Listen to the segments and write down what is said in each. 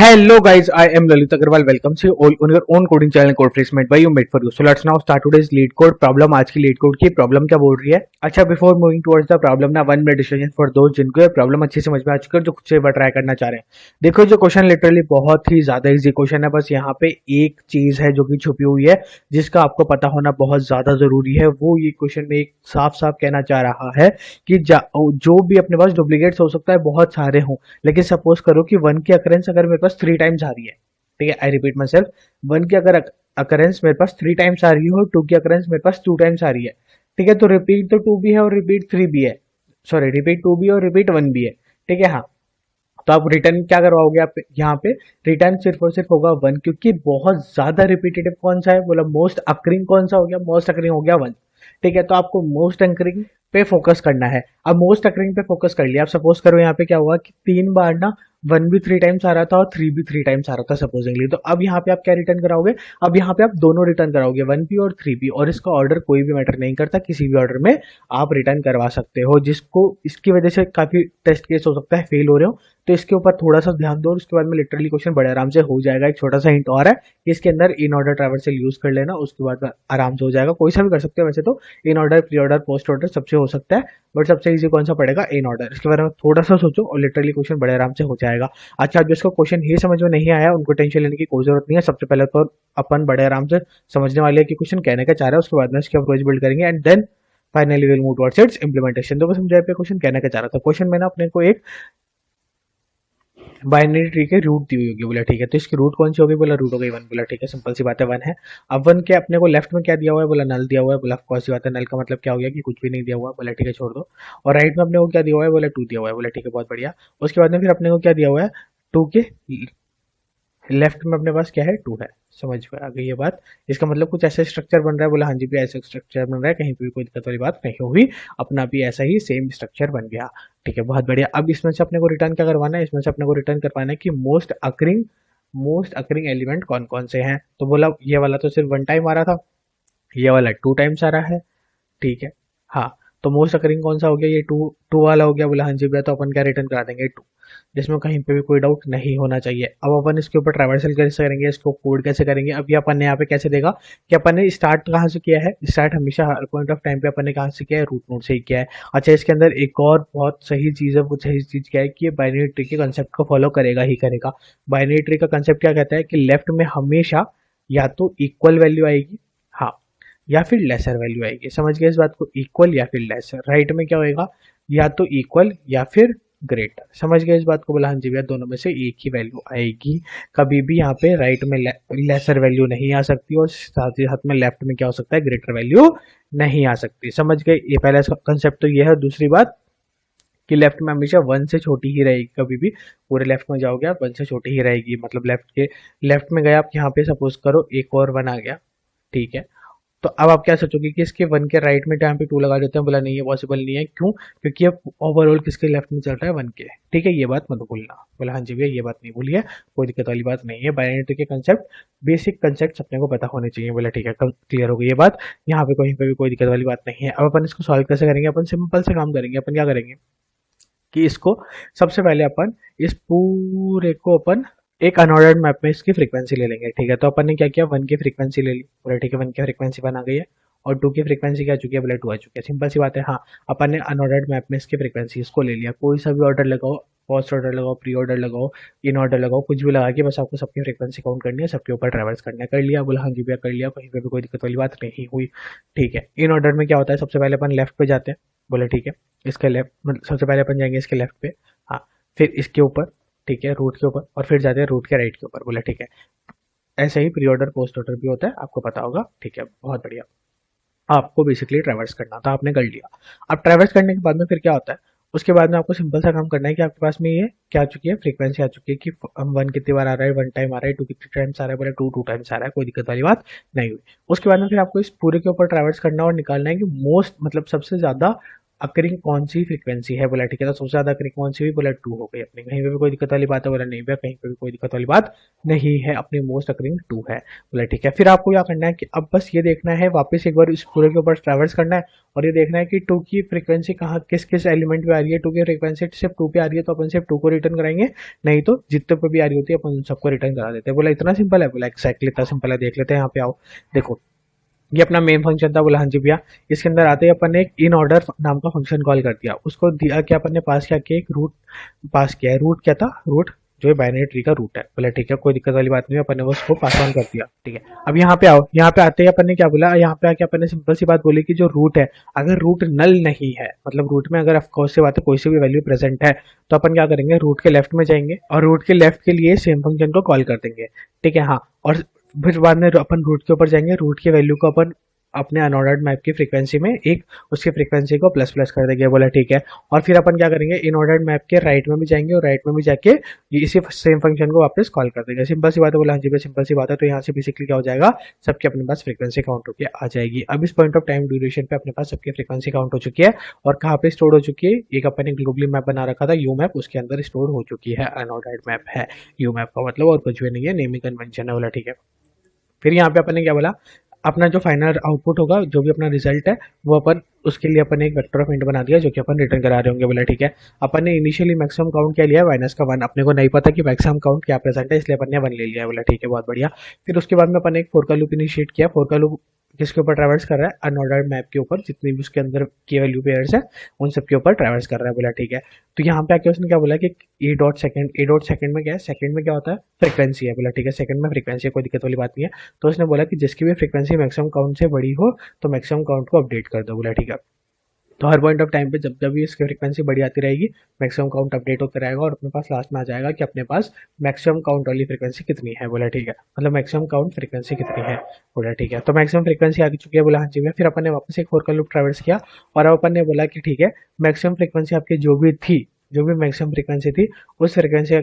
Hello guys, I am Lalit Agarwal. Welcome to all on your own coding channel Code Freaks made by you made for you. So let's now start today's lead code problem. आज की lead code की problem क्या बोल रही है? अच्छा, before moving towards the problem ना 1 minute discussion for दोस्त जिनको ये प्रॉब्लम अच्छी समझ में आ चुकी है, जो खुद से ट्राई करना चाह रहे हैं. देखो, जो क्वेश्चन लिटरली बहुत ही ज्यादा इजी क्वेश्चन है. बस यहाँ पे एक चीज है जो कि छुपी हुई है, जिसका आपको पता होना बहुत ज्यादा जरूरी है. वो ये क्वेश्चन में एक साफ साफ कहना चाह रहा है कि जो भी अपने पास डुप्लीकेट्स हो सकता है बहुत सारे हों, लेकिन सपोज करो कि वन की अकरेंस अगर मेरे पास 3 टाइम्स आ रही है. ठीक है, I repeat my self. One की अगर अकरेंस मेरे पास 3 टाइम्स आ रही है और टू की अकरेंस मेरे पास 2 टाइम्स आ रही है. ठीक है, तो रिपीट तो 2 भी है और रिपीट 3 भी है. सॉरी, रिपीट 2 भी और रिपीट 1 भी है. ठीक है, हाँ. तो आप रिटर्न क्या करवाओगे? आप यहाँ पे रिटर्न सिर्फ और सिर्फ होगा 1, क्योंकि बहुत ज्यादा रिपीटेटिव कौन सा है बोला, मोस्ट अकरिंग कौन सा हो गया, मोस्ट अकरिंग हो गया 1. ठीक है, तो आपको मोस्ट अकरिंग पे फोकस करना है. अब मोस्ट अकरिंग पे फोकस कर लिया. आप सपोज करो यहाँ पे क्या हुआ कि 3 बार ना 1 भी 3 टाइम्स आ रहा था और 3 भी 3 टाइम्स आ रहा था सपोजिंगली. तो अब यहाँ पे आप क्या रिटर्न कराओगे? अब यहाँ पे आप दोनों रिटर्न कराओगे, 1 भी और 3 भी. और इसका ऑर्डर कोई भी मैटर नहीं करता, किसी भी ऑर्डर में आप रिटर्न करवा सकते हो. जिसको इसकी वजह से काफी टेस्ट केस हो सकता है फेल हो रहे हो, तो इसके ऊपर थोड़ा सा ध्यान दो. और उसके बाद में लिटरली क्वेश्चन बड़े आराम से हो जाएगा. एक छोटा सा हिंट और है कि इसके अंदर इन ऑर्डर ट्रैवर्सल यूज कर लेना, उसके बाद आराम से हो जाएगा. कोई सा भी कर सकते हो वैसे तो, in order, pre order, post order सबसे हो सकता है, बट सबसे इजी कौन सा पड़ेगा? In order. इसके बारे में थोड़ा सा सोचो और लिटरली क्वेश्चन बड़े आराम से हो जाएगा. अच्छा, जिसको क्वेश्चन ही समझ में नहीं आया उनको टेंशन लेने की कोई जरूरत नहीं है. सबसे पहले तो अपन बड़े आराम से समझने वाले हैं कि क्वेश्चन कहने का चाह रहा है, उसके बाद में इसकी अप्रोच बिल्ड करेंगे and then finally will move towards its implementation. तो समझाए पे क्वेश्चन कहने का चाह रहा था. क्वेश्चन में ना अपने को एक बाइनरी ट्री के रूट दी हुई होगी. बोला ठीक है, तो इसकी रूट कौन सी होगी? बोला रूट हो गई 1. बोला ठीक है, सिंपल सी बात है, 1 है. अब 1 के अपने को लेफ्ट में क्या दिया हुआ है? बोला नल दिया हुआ है. बोला कौन सी बात है, नल का मतलब क्या हो गया कि कुछ भी नहीं दिया हुआ. बोला ठीक है, छोड़ दो. और राइट में अपने को क्या दिया हुआ है? बोला 2 दिया हुआ है. बोला ठीक है, बहुत बढ़िया. उसके बाद में फिर अपने को क्या दिया हुआ है? 2 के लेफ्ट में अपने पास क्या है? 2 है. समझ में आ गई ये बात? इसका मतलब कुछ ऐसा स्ट्रक्चर बन रहा है. बोला हाँ जी भी ऐसा स्ट्रक्चर बन रहा है, कहीं पे भी कोई दिक्कत वाली बात नहीं होगी. अपना भी ऐसा ही सेम स्ट्रक्चर बन गया. ठीक है, बहुत बढ़िया. अब इसमें से अपने को रिटर्न क्या करवाना है? इसमें से अपने को रिटर्न करवाना है कि मोस्ट अकरिंग एलिमेंट कौन कौन से हैं. तो बोला ये वाला तो सिर्फ 1 टाइम आ रहा था, ये वाला 2 टाइम्स आ रहा है. ठीक है, हाँ. तो मोस्ट अकरिंग कौन सा हो गया? ये टू वाला हो गया. बोला हाँ जी भैया, तो अपन क्या रिटर्न करा देंगे? 2, जिसमें कहीं पे भी कोई डाउट नहीं होना चाहिए. अब अपन इसके ऊपर ट्रैवर्सल कैसे करेंगे, इसको कोड कैसे करेंगे? अभी अपन ने यहाँ पे कैसे देगा कि अपन ने स्टार्ट कहाँ से किया है? स्टार्ट हमेशा हर पॉइंट ऑफ टाइम पे अपन ने कहाँ से किया है? रूट नोड से ही किया है. अच्छा, इसके अंदर एक और बहुत सही चीज है. वो सही चीज क्या है कि ये बाइनरी ट्री के कंसेप्ट को फॉलो करेगा ही करेगा. बाइनरी ट्री का कंसेप्ट क्या कहता है कि लेफ्ट में हमेशा या तो इक्वल वैल्यू आएगी, हाँ, या फिर लेसर वैल्यू आएगी. समझ गए इस बात को? इक्वल या फिर लेसर. राइट में क्या होएगा? या तो इक्वल या फिर ग्रेटर. समझ गए इस बात को? बोला हाँ जी भैया, दोनों में से एक ही वैल्यू आएगी. कभी भी यहाँ पे राइट में लेसर वैल्यू नहीं आ सकती और साथ ही साथ में लेफ्ट में क्या हो सकता है? ग्रेटर वैल्यू नहीं आ सकती. समझ गए? ये पहला कंसेप्ट तो ये है. दूसरी बात कि लेफ्ट में हमेशा 1 से छोटी ही रहेगी. कभी भी पूरे लेफ्ट में जाओगे आप 1 से छोटी ही रहेगी. मतलब लेफ्ट में गए आप, यहाँ पे सपोज करो एक और 1 आ गया. ठीक है, तो अब आप क्या सोचोगे कि इसके 1 के राइट में यहाँ पे 2 लगा देते हैं. बोला नहीं, ये पॉसिबल नहीं है. क्यों? क्योंकि अब ओवरऑल किसके लेफ्ट में चल रहा है? 1 के. ठीक है, ये बात मत भूलना. बोला हाँ जी भैया, ये बात नहीं भूलिए, कोई दिक्कत वाली बात नहीं है. बाइनरी के कंसेप्ट, बेसिक कंसेप्ट अपने को पता होने चाहिए. बोला ठीक है, क्लियर हो गई ये बात. यहाँ पे कहीं पे भी कोई दिक्कत वाली बात नहीं है. अब अपन इसको सॉल्व कैसे करेंगे? अपन सिंपल से काम करेंगे. अपन क्या करेंगे कि इसको सबसे पहले अपन इस पूरे को अपन एक अनऑर्डर्ड मैप में इसकी फ्रीक्वेंसी ले लेंगे. ठीक है, तो अपन ने क्या किया? 1 की फ्रीक्वेंसी ले ली. बोला ठीक है, 1 की फ्रीक्वेंसी 1 आ गई है और 2 की फ्रीक्वेंसी क्या आ चुकी है? बोला 2 आ चुकी है. सिंपल सी बात है. हाँ, अपन ने अनऑर्डर्ड मैप में इसकी फ्रीक्वेंसी इसको ले लिया. कोई सा भी ऑर्डर लगाओ, फर्स्ट ऑर्डर लगाओ, प्री ऑर्डर लगाओ, इन ऑर्डर लगाओ, कुछ भी लगा के बस आपको सबकी फ्रीक्वेंसी काउंट करनी है, सबके ऊपर ट्रैवर्स करना है. कर लिया? बोला हाँ जी भैया, कर लिया, कहीं पे भी कोई दिक्कत वाली बात नहीं हुई. ठीक है, इन ऑर्डर में क्या होता है? सबसे पहले अपन लेफ्ट पे जाते हैं. बोले ठीक है, इसके लेफ्ट मतलब सबसे पहले अपन जाएंगे इसके लेफ्ट पे, हाँ, फिर इसके ऊपर, ठीक है, रूट के ऊपर, और फिर जाते हैं रूट के राइट के ऊपर. बोला ठीक है. ऐसे ही प्री ऑर्डर पोस्ट ऑर्डर भी होता है, आपको पता होगा. ठीक है, बहुत बढ़िया. आपको बेसिकली ट्रैवर्स करना था, आपने कर लिया. अब ट्रैवर्स करने के बाद में फिर क्या होता है? उसके बाद में आपको सिंपल सा काम करना है कि आपके पास में ये क्या आ चुकी है? फ्रीक्वेंसी आ चुकी है कि 1 कितनी बार आ रहा है? 1 टाइम आ रहा है. 2 कितने टाइम्स आ रहा है? बोले 2 टाइम्स आ रहा है. कोई दिक्कत वाली बात नहीं हुई. उसके बाद में फिर आपको इस पूरे के ऊपर ट्रैवर्स करना और निकालना है कि मोस्ट मतलब सबसे ज्यादा अकरिंग कौन सी फ्रीक्वेंसी है बोला, ठीक है। तो सबसे ज्यादा अकरिंग कौन सी हुई बोला, 2 हो गई अपनी, कहीं पे भी कोई दिक्कत वाली बात है बोला, नहीं भैया कहीं पे भी कोई दिक्कत वाली बात नहीं है, अपनी मोस्ट अकरिंग 2 है बोला, ठीक है। फिर आपको क्या करना है कि अब बस ये देखना है, वापस एक बार इस पूरे के ऊपर ट्रैवर्स करना है और ये देखना है कि 2 की फ्रीक्वेंसी कहाँ किस किस एलिमेंट पे आ रही है। 2 की फ्रीक्वेंसी सिर्फ 2 पे आ रही है तो अपन सिर्फ 2 को रिटर्न कराएंगे, नहीं तो जितने पे भी आ रही होती है अपन उन सबको रिटर्न करा देते हैं बोला। इतना सिंपल है बोला, एक्जैक्टली इतना सिंपल है। देख लेते हैं यहाँ पे, आओ देखो, ये अपना मेन फंक्शन था बोला, हाँ जी भैया। इसके अंदर आते ही अपन ने एक इन ऑर्डर नाम का फंक्शन कॉल कर दिया, उसको दिया कि अपन ने पास क्या किया, एक रूट पास किया है। रूट क्या था, रूट जो है बाइनरी ट्री का रूट है बोला, ठीक है, कोई दिक्कत वाली बात नहीं है, अपन ने वो उसको पास ऑन कर दिया, ठीक है। अब यहाँ पे आओ, यहाँ पे आते ही अपन ने क्या बोला, यहाँ पे आके अपन ने सिंपल सी बात बोली कि जो रूट है, अगर रूट नल नहीं है, मतलब रूट में अगर ऑफकोर्स से बात है कोई सी भी वैल्यू प्रेजेंट है, तो अपन क्या करेंगे, रूट के लेफ्ट में जाएंगे और रूट के लेफ्ट के लिए सेम फंक्शन को कॉल कर देंगे, ठीक है। हाँ, और फिर बाद में अपन रूट के ऊपर जाएंगे, रूट की वैल्यू को अपन अपने अनऑर्डर्ड मैप की फ्रीक्वेंसी में एक उसकी फ्रीक्वेंसी को प्लस प्लस कर देंगे बोला, ठीक है। और फिर अपन क्या करेंगे, इनऑर्डर्ड मैप के राइट में भी जाएंगे और राइट में भी जाके ये इसी सेम फंक्शन को वापस कॉल कर देंगे। सिंपल सी बात है बोला, हाँ जी भाई सिंपल सी बात है। तो यहाँ से बेसिकली क्या हो जाएगा, सबके अपने पास फ्रीक्वेंसी काउंट होकर आ जाएगी। अब इस पॉइंट ऑफ टाइम ड्यूरेशन पे अपने पास सबकी फ्रीक्वेंसी काउंट हो चुकी है और कहाँ पे स्टोर हो चुकी है, एक अपन ने ग्लोबली मैप बना रखा था यू मैप, उसके अंदर स्टोर हो चुकी है, अनऑर्डर्ड मैप है यू मैप का मतलब और कुछ भी नहीं है, नेमिंग कन्वेंशन है बोला, ठीक है। फिर यहाँ पे अपन ने क्या बोला, अपना जो फाइनल आउटपुट होगा, जो भी अपना रिजल्ट है, वो अपन उसके लिए अपन ने एक वेक्टर ऑफ इंट बना दिया जो कि अपन रिटर्न करा रहे होंगे बोला, ठीक है। अपन ने इनिशियली मैक्सिमम काउंट क्या लिया है, माइनस का 1, अपने को नहीं पता कि मैक्सिमम काउंट क्या प्रेजेंट है, इसलिए अपन ने 1 ले लिया है बोला, ठीक है, बहुत बढ़िया। फिर उसके बाद में अपन ने एक फोर का लूप इनिशिएट किया, फोर का लूप किसके ऊपर ट्रैवर्स कर रहा है, अनऑर्डर्ड मैप के ऊपर, जितनी भी उसके अंदर की वैल्यू पेयर्स है उन सब के ऊपर ट्रैवर्स कर रहा है बोला, ठीक है। तो यहाँ पे आके उसने क्या बोला कि ए डॉट सेकंड में क्या है, सेकंड में क्या होता है, फ्रीक्वेंसी है बोला, ठीक है, सेकंड में फ्रीक्वेंसी है, कोई दिक्कत वाली बात नहीं है। तो उसने बोला कि जिसकी भी फ्रीक्वेंसी मैक्सिमम काउंट से बड़ी हो तो मैक्सिमम काउंट को अपडेट कर दो बोला, ठीक है। तो हर पॉइंट ऑफ टाइम पे जब जब भी इसकी फ्रीक्वेंसी बढ़ी आती रहेगी, मैक्सिमम काउंट अपडेट होता रहेगा और अपने पास लास्ट में आ जाएगा कि अपने पास मैक्सिमम काउंट वाली फ्रीक्वेंसी कितनी है बोला, ठीक है, मतलब मैक्सिमम काउंट फ्रीक्वेंसी कितनी है बोला, ठीक है। तो मैक्सिमम फ्रीक्वेंसी आ चुकी है बोला, हाँ जी में। फिर अपन ने वापस एक फोर का लूप ट्रैवर्स किया और अब अपन ने बोला कि ठीक है, मैक्सिमम फ्रीक्वेंसी आपकी जो भी थी, जो भी मैक्सिमम फ्रीक्वेंसी थी, उस फ्रीक्वेंसी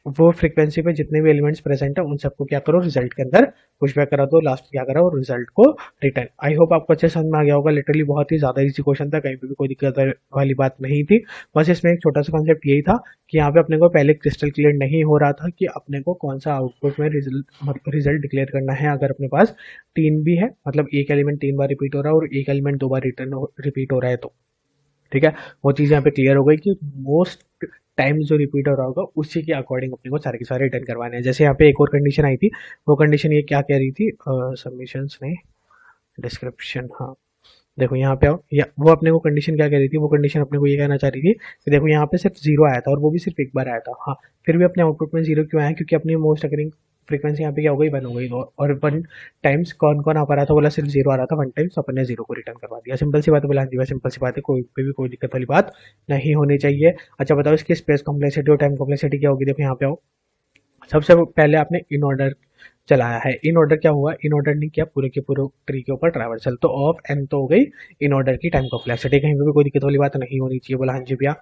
वो फ्रीक्वेंसी पे जितने भी एलिमेंट्स प्रेजेंट है उन सबको क्या करो, रिजल्ट के अंदर पुश बैक करा दो, लास्ट क्या करा, और रिजल्ट को रिटर्न। आई होप आपको अच्छे समझ में आ गया होगा, लिटरली बहुत ही ज्यादा इजी क्वेश्चन था, कहीं पे भी कोई दिक्कत वाली बात नहीं थी। बस इसमें एक छोटा सा कॉन्सेप्ट यही था कि यहाँ पे अपने को पहले क्रिस्टल क्लियर नहीं हो रहा था कि अपने को कौन सा आउटपुट में रिजल्ट डिक्लेयर करना है। अगर अपने पास 3 भी है, मतलब एक एलिमेंट 3 बार रिपीट हो रहा है और एक एलिमेंट 2 बार रिपीट हो रहा है, तो ठीक है, वो चीज़ यहाँ पे क्लियर हो गई कि मोस्ट टाइम जो रिपीट हो रहा होगा उसी के अकॉर्डिंग अपने को सारे के सारे रिटर्न करवाने हैं। जैसे यहाँ पे एक और कंडीशन आई थी, वो कंडीशन ये क्या कह रही थी, सबमिशंस नहीं, डिस्क्रिप्शन, हाँ देखो यहाँ पे आओ, या वो अपने को कंडीशन क्या कह रही थी, वो कंडीशन अपने को ये कहना चाह रही थी कि देखो यहाँ पे सिर्फ 0 आया था और वो भी सिर्फ एक बार आया था, हाँ फिर भी अपने आउटपुट में 0 क्यों आया, क्योंकि अपनी मोस्ट अकरिंग फ्रीक्वेंसी यहाँ पे क्या हो गई, 1 हो गई, और 1 टाइम्स कौन कौन आ पा रहा था, बोला सिर्फ 0 आ रहा था 1 टाइम्स, तो अपन ने 0 को रिटर्न करवा दिया। सिंपल सी बात है, बोला हाँ जी सिंपल सी बात है, कोई पे भी कोई दिक्कत वाली बात नहीं होनी चाहिए। अच्छा बताओ इसकी स्पेस कॉम्प्लेक्सिटी और टाइम कॉम्प्लेक्सिटी क्या होगी, देखो यहाँ पे आओ। सबसे पहले आपने इन ऑर्डर चलाया है, इन ऑर्डर क्या हुआ, इन ऑर्डर नहीं किया पूरे के पूरे ट्री के ऊपर ट्रैवर्सल, तो ऑफ एन तो हो गई इन ऑर्डर की टाइम कॉम्प्लेक्सिटी, कहीं पे भी कोई दिक्कत वाली बात नहीं होनी चाहिए, बोला हाँ जी भैया।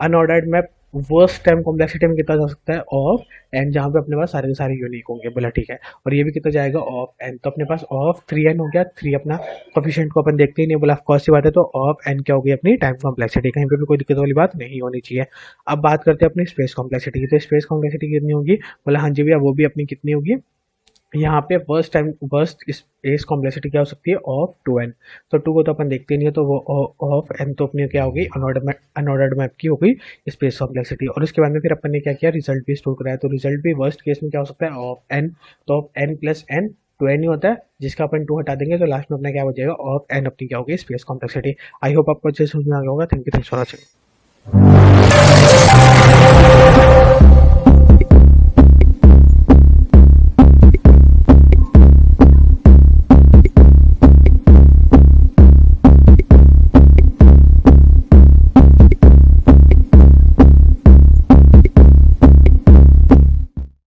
Unordered map worst time complexity में कितना जा सकता है, ऑफ एन, जहाँ पे अपने पास सारे के सारे यूनिक होंगे, बोला ठीक है। और ये भी कितना जाएगा, ऑफ एन, तो अपने पास ऑफ 3n हो गया, 3 अपना कोफिशिएंट को अपन देखते ही नहीं, बोला ऑफकोर्स सी बात है, तो ऑफ एन क्या होगी, अपनी टाइम कॉम्प्लेक्सिटी, कहीं पे भी कोई दिक्कत वाली बात नहीं होनी चाहिए। अब बात करते हैं अपनी स्पेस कॉम्प्लेक्सिटी की, तो स्पेस कॉम्प्लेक्सिटी कितनी होगी, बोला हाँ जी भैया, वो भी अपनी कितनी होगी, यहाँ पे वर्स्ट स्पेस कॉम्प्लेक्सिटी क्या हो सकती है, ऑफ 2n, तो 2 को तो अपन देखते नहीं है, तो वो ऑफ n तो अपनी क्या हो गई, अनऑर्डर्ड मैप की हो गई स्पेस कॉम्प्लेक्सिटी। और उसके बाद में फिर अपन ने क्या किया, रिजल्ट भी स्टोर कराया, तो रिजल्ट भी वर्स्ट केस में क्या हो सकता है, ऑफ n, तो of n plus n 2n ही होता है, जिसका अपन 2 हटा देंगे तो लास्ट में अपना क्या हो जाएगा, ऑफ n अपनी क्या होगी, स्पेस कॉम्प्लेक्सिटी। आई होप आपको अच्छे से समझ में आ गया होगा। Thank you, thanks for watching.